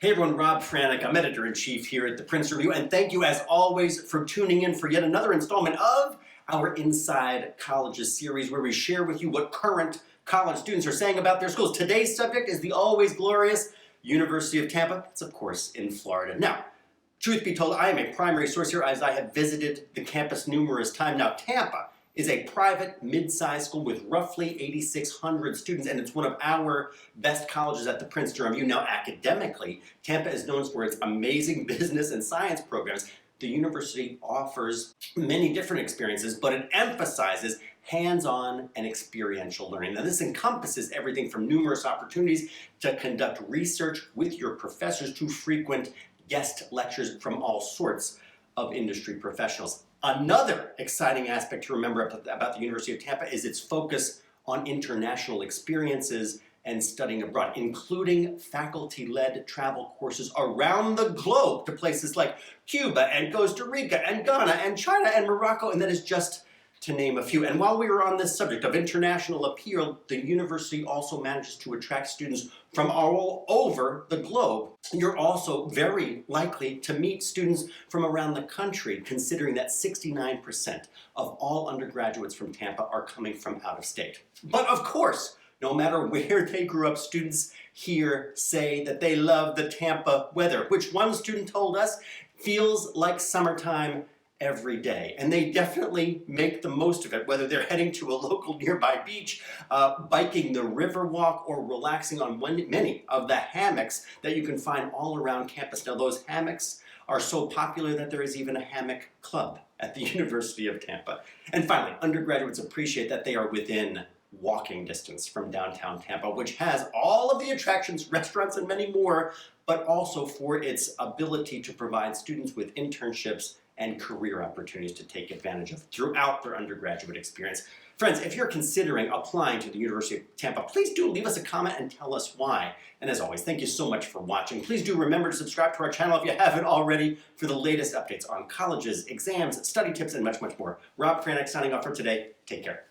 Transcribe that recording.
Hey everyone, Rob Franek. I'm editor-in-chief here at the Princeton Review, and thank you as always for tuning in for yet another installment of our Inside Colleges series, where we share with you what current college students are saying about their schools. Today's subject is the always glorious University of Tampa. It's of course in Florida. Now, truth be told, I am a primary source here as I have visited the campus numerous times. Now, Tampa is a private mid-sized school with roughly 8,600 students, and it's one of our best colleges at the Princeton Review. Now, academically, Tampa is known for its amazing business and science programs. The university offers many different experiences, but it emphasizes hands-on and experiential learning. Now, this encompasses everything from numerous opportunities to conduct research with your professors to frequent guest lectures from all sorts of industry professionals. Another exciting aspect to remember about the University of Tampa is its focus on international experiences and studying abroad, including faculty-led travel courses around the globe to places like Cuba and Costa Rica and Ghana and China and Morocco, and that is just to name a few. And while we were on this subject of international appeal, the university also manages to attract students from all over the globe. You're also very likely to meet students from around the country, considering that 69% of all undergraduates from Tampa are coming from out of state. But of course, no matter where they grew up, students here say that they love the Tampa weather, which one student told us feels like summertime every day. And they definitely make the most of it, whether they're heading to a local nearby beach, biking the Riverwalk, or relaxing on many of the hammocks that you can find all around campus. Now, those hammocks are so popular that there is even a hammock club at the University of Tampa. And finally, undergraduates appreciate that they are within walking distance from downtown Tampa, which has all of the attractions, restaurants, and many more, but also for its ability to provide students with internships and career opportunities to take advantage of throughout their undergraduate experience. Friends, if you're considering applying to the University of Tampa, please do leave us a comment and tell us why. And as always, thank you so much for watching. Please do remember to subscribe to our channel if you haven't already for the latest updates on colleges, exams, study tips, and much, much more. Rob Franek signing off for today. Take care.